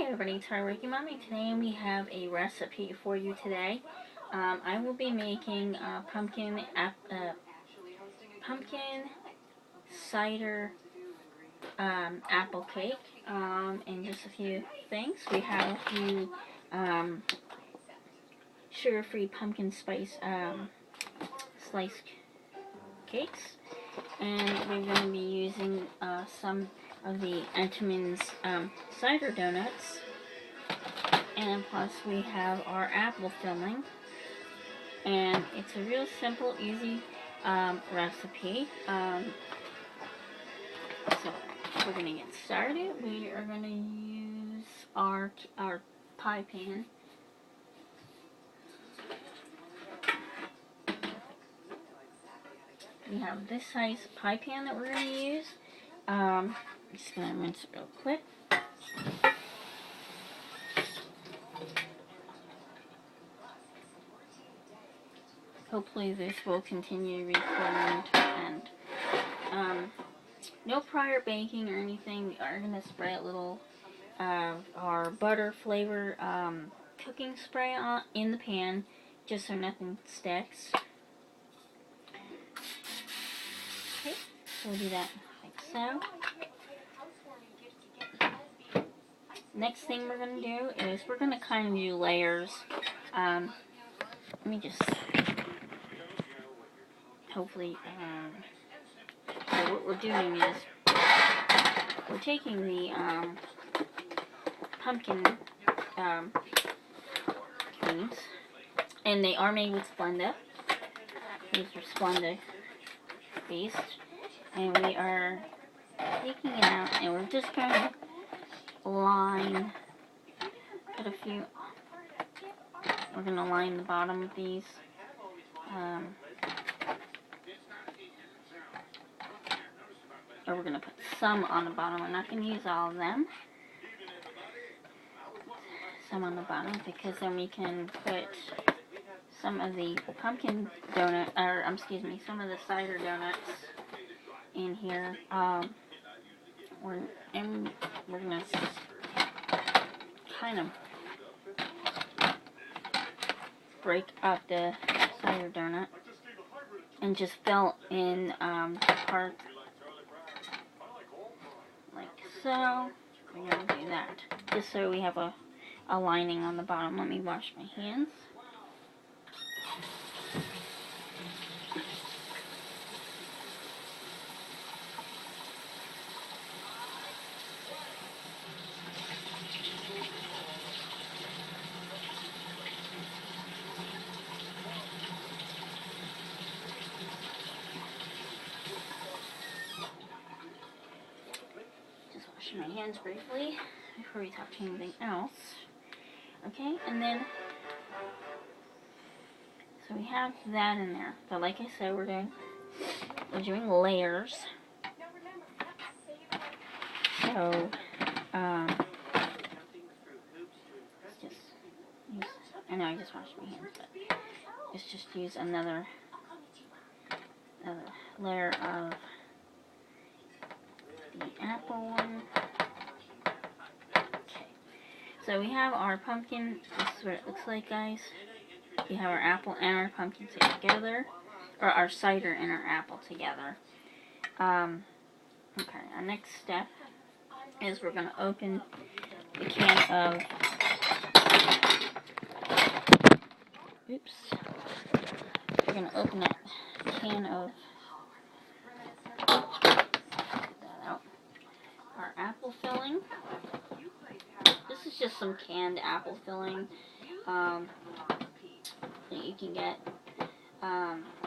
everybody, it's our Ricky Mommy. Today we have a recipe for you today. I will be making pumpkin cider apple cake and just a few things. We have a few sugar-free pumpkin spice slice cakes, and we're going to be using some of the Entenmann's cider donuts, and plus we have our apple filling, and it's a real simple, easy recipe. So we're going to get started. We are going to use our pie pan. We have this size pie pan that we're going to use. I'm just going to rinse it real quick. Hopefully this will continue to record, and no prior baking or anything. We are going to spray a little of our butter flavor cooking spray in the pan, just so nothing sticks. Okay, so we'll do that like so. Next thing we're going to do is we're going to kind of do layers. Let me just, hopefully, so what we're doing is we're taking the pumpkin creams, and they are made with Splenda. These are Splenda based, and we are taking it out, and we're just going to line, put a few, we're going to line the bottom of these, or we're going to put some on the bottom. We're not going to use all of them. Some on the bottom, because then we can put some of the pumpkin donut, or excuse me, some of the cider donuts in here. We're going to kind of break up the cider donut and just fill in part like so. We're going to do that just so we have a lining on the bottom. Let me wash my hands. Just washing my hands briefly before we talk to anything else. Okay, and then, so we have that in there. But like I said, we're doing layers. So, let's just use, I know I just washed my hands, but let's just use another layer of the apple one. So we have our pumpkin. This is what it looks like, guys. We have our apple and our pumpkin together, or our cider and our apple together. Okay, our next step is we're going to open the can of, oops, we're going to open that can of, get that out, our apple filling. This is just some canned apple filling that you can get.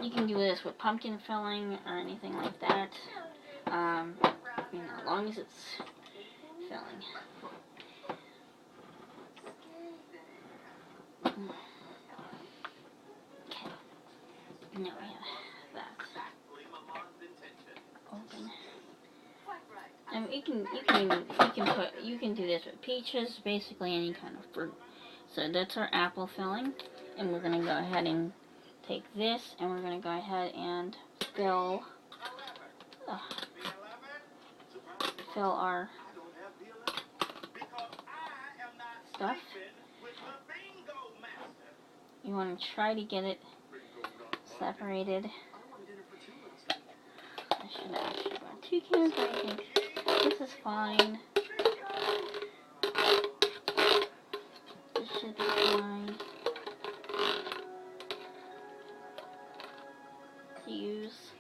You can do this with pumpkin filling or anything like that. You know, as long as it's filling. Okay. Now we have that open. And you can do this with peaches, basically any kind of fruit. So that's our apple filling, and we're gonna go ahead and take this, and we're gonna go ahead and fill our stuff. You want to try to get it separated. I should have actually got 2 cans, but I think this is fine. This should be fine to use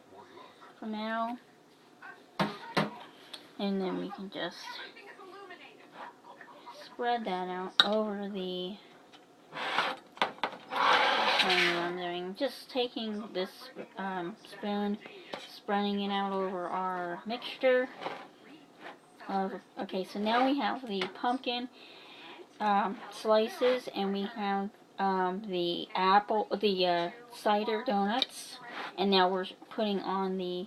for now. And then we can just spread that out over the what I'm doing. Just taking this spoon, spreading it out over our mixture. Okay, so now we have the pumpkin slices, and we have the cider donuts, and now we're putting on the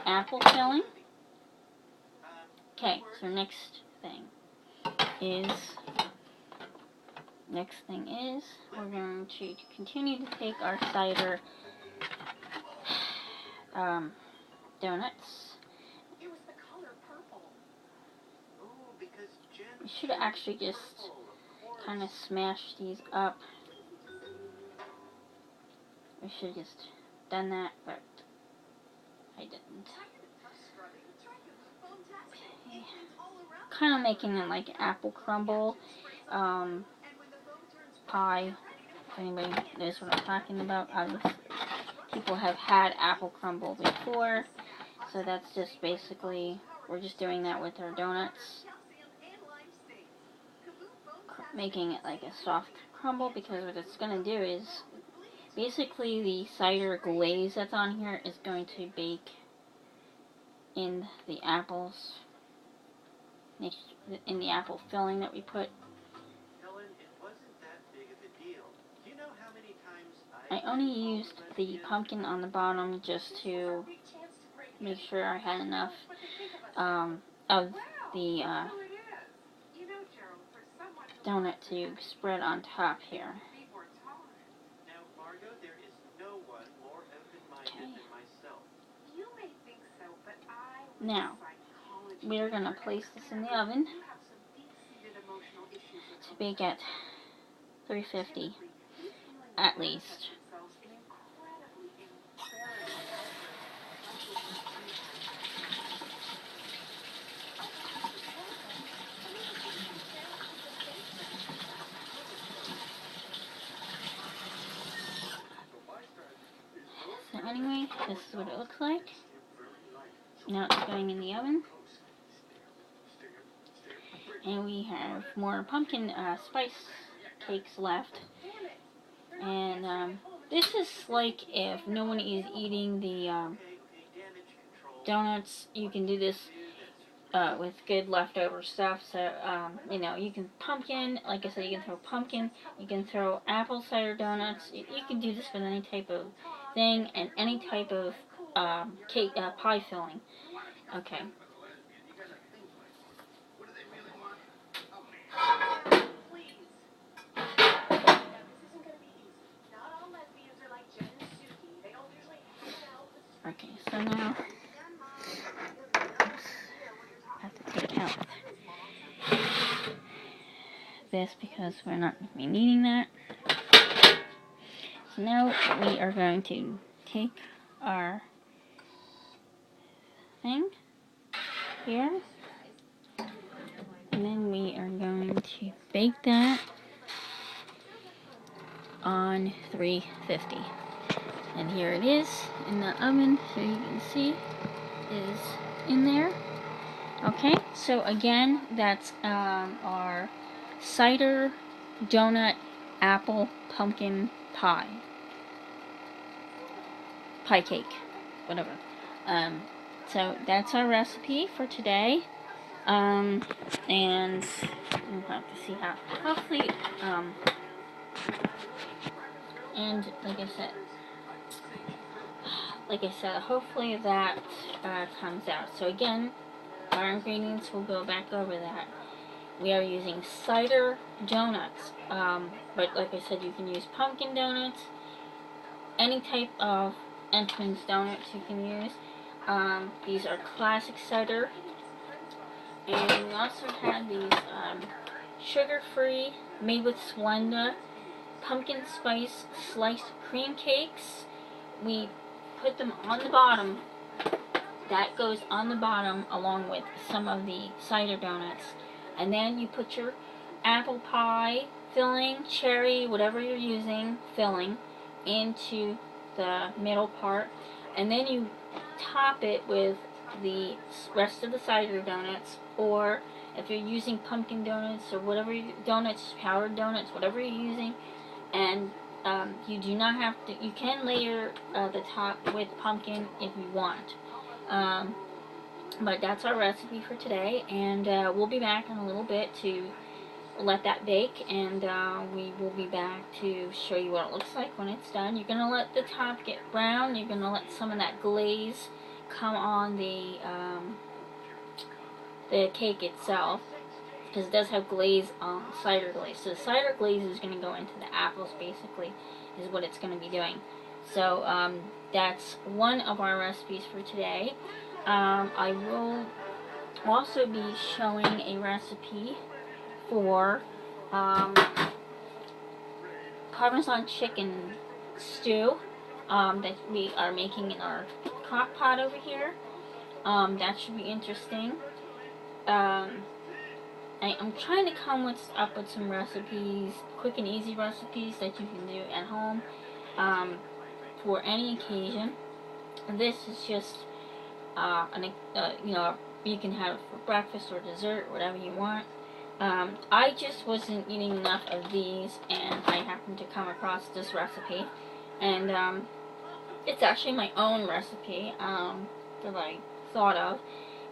apple filling. Okay, so next thing is we're going to continue to take our cider donuts. We should actually just kind of smash these up. We should have just done that, but I didn't. Okay. Kind of making it like apple crumble pie. If anybody knows what I'm talking about, obviously people have had apple crumble before, so that's just basically, we're just doing that with our donuts, making it like a soft crumble, because what it's going to do is basically the cider glaze that's on here is going to bake in the apples, in the apple filling that we put. I only used the pumpkin on the bottom just to make sure I had enough of the donut to spread on top here. Okay. Now, we are going to place this in the oven to bake at 350 at least. So anyway, this is what it looks like. Now it's going in the oven. And we have more pumpkin spice cakes left. And this is like if no one is eating the donuts, you can do this with good leftover stuff. So, you know, you can pumpkin, like I said, you can throw pumpkin, you can throw apple cider donuts. You can do this with any type of thing and any type of cake, pie filling. Okay. Okay, so now I have to take out this because we're not going to be needing that. So now we are going to take our thing here, and then we are going to bake that on 350. And here it is in the oven, so you can see is in there. Okay, so again, that's our cider donut apple pumpkin pie cake, whatever. So that's our recipe for today. And we'll have to see how, hopefully, and like I said, hopefully that comes out. So again, our ingredients, we'll go back over that. We are using cider donuts, but like I said, you can use pumpkin donuts, any type of Entenmann's donuts you can use. These are classic cider, And we also had these sugar-free, made with Splenda, pumpkin spice sliced cream cakes. We put them on the bottom. That goes on the bottom along with some of the cider donuts. And then you put your apple pie filling, cherry, whatever you're using, filling into the middle part. And then you top it with the rest of the cider donuts, or if you're using pumpkin donuts or whatever donuts, powdered donuts, whatever you're using. And you do not have to, you can layer the top with pumpkin if you want. But that's our recipe for today, and we'll be back in a little bit to let that bake, and we will be back to show you what it looks like when it's done. You're going to let the top get brown. You're going to let some of that glaze come on the cake itself, because it does have glaze, cider glaze. So the cider glaze is going to go into the apples, basically, is what it's going to be doing. So that's one of our recipes for today. I will also be showing a recipe for Parmesan chicken stew that we are making in our crock pot over here. That should be interesting. I'm trying to come up with some recipes, quick and easy recipes that you can do at home for any occasion. This is just you know, you can have it for breakfast or dessert, whatever you want. I just wasn't eating enough of these, and I happened to come across this recipe, and it's actually my own recipe that I thought of,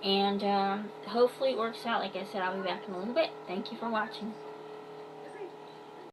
and hopefully it works out. Like I said, I'll be back in a little bit. Thank you for watching.